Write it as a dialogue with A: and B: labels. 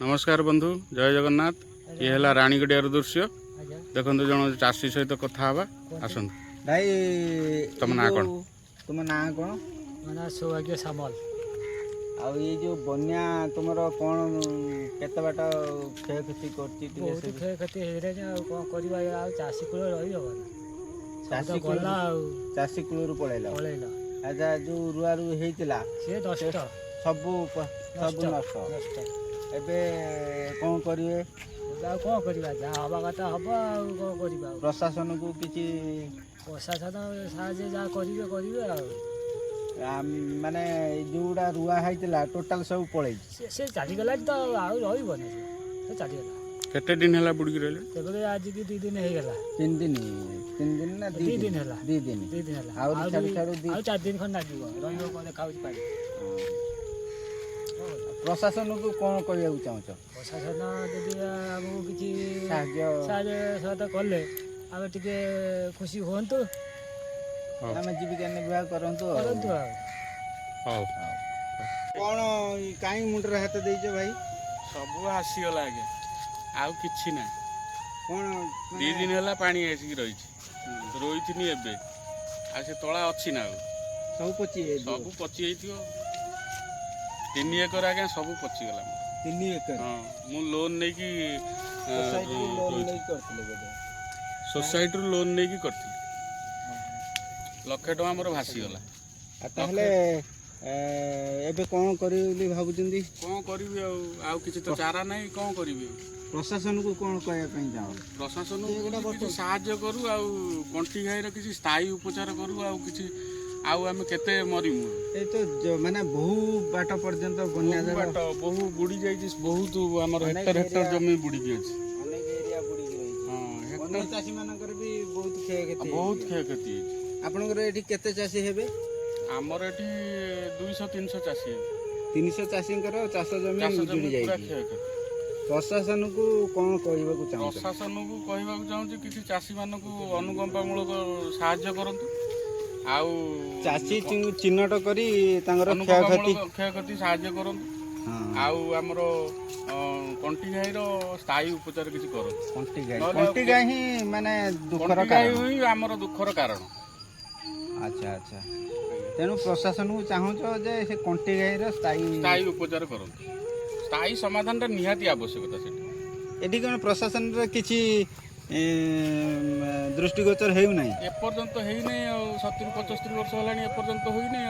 A: नमस्कार बंधु जय जगन्नाथ ये है राणीगढ़ दृश्य देखो जन चाषी सहित कथा आसत
B: भाई
A: तुम ना कौन
B: तुम ना कौन
C: मैं सौभाग्य सामल
B: आ जो बन्या तुम कौन केत बाट क्षयक्षति
C: बहुत क्षयक्षति कौन करवा चाषी कूल रही
B: चाषी
C: गला
B: चाषी कूल पलैला
C: पलैला
B: अच्छा जो रुआ रू होता
C: सी नष्ट
B: सब सब नष्ट एबे कौन करिए
C: कौन करवा जहाँ हवा कथा हम कौन करवा
B: प्रशासन को किसी
C: प्रशासन साहाଯ୍य जहाँ करेंगे
B: माने जोड़ा रुआ होता टोटाल सब पड़े
C: से चलीगला तो आउ रही से चलीगला
A: केते दिन है बुड़की रही
C: तेरे आज की 2 दिन हो
B: 3 दिन ना 2 दिन है 2 दिन
C: है
B: और
C: 4 दिन खंड लगे देखा
B: प्रशासन को कौन कहू चाहूँ
C: प्रशासन जदि आमको किसी
B: साहाय्य
C: कले आम टे खुशी हूँ
B: आम जीविका निर्वाह करतु कौन कहीं मुंडे हाथ देच भाई
A: सब आसीगला आगे आउ किछि ना
B: कौन
A: 2 दिन है पानी आसिक रही रही एबे आ से तला अच्छी ना
B: सब
A: पची 3 एकर आगे सब पचिगला
B: 3 एकर
A: हाँ मु लोन नहीं सोसाइटी लोन नहीं करती लक्षे टका मोर भासीगला
B: ताहले एबे कौन करी भाबुचंदी
A: कौन करी आउ किसी तो चारा नहीं कौन करी
B: प्रशासन को कौन कहया चाहो
A: प्रशासन को किसी साहाय्य करू आउ कंटी घाईर किसी स्थायी उपचार करू आउ किसी आउ आम केते मरीमु
B: ए तो माने बहु बाट पर्यंत बन्या
A: बाट बहु बुड़ी जाई बहुत हमर हेक्टर जमी बुड़ी गई अछि
B: अनेक एरिया बुड़ी गई हां हेक्टर चासी मानकर भी बहुत क्षयक्षति आपनकर एठी केते चासी हेबे
A: हमर एठी 200-300 चासी
B: 300 चासींकर चाष जमी जुड़ी जाई प्रशासन को कौन कहबा को चाहू
A: प्रशासन को कहबा को चाहू किसी चासी मान को अनुकंपामूलक साहाय्य करंतु आउ
B: चाषी चिन्हट करी
A: क्षयक्षति साहाय्य करंतु आउ हमर कंटी गाईर स्थायी उपचार किसी करंतु
B: कंटी गाई ही माने दुखर
A: कारण ही हमर दुखर कारण
B: अच्छा अच्छा तेणु प्रशासन को चाहूँ जे से कंटी गाईर स्थायी
A: उपचार करंतु स्थायी समाधान निहाती आवश्यकता से
B: एठी कोन प्रशासन रे किछि दृष्टिगोचर हेउ नाही
A: एपर्यंत हेई नै 70-75 वर्ष हलानी एपर्यंत होई नै।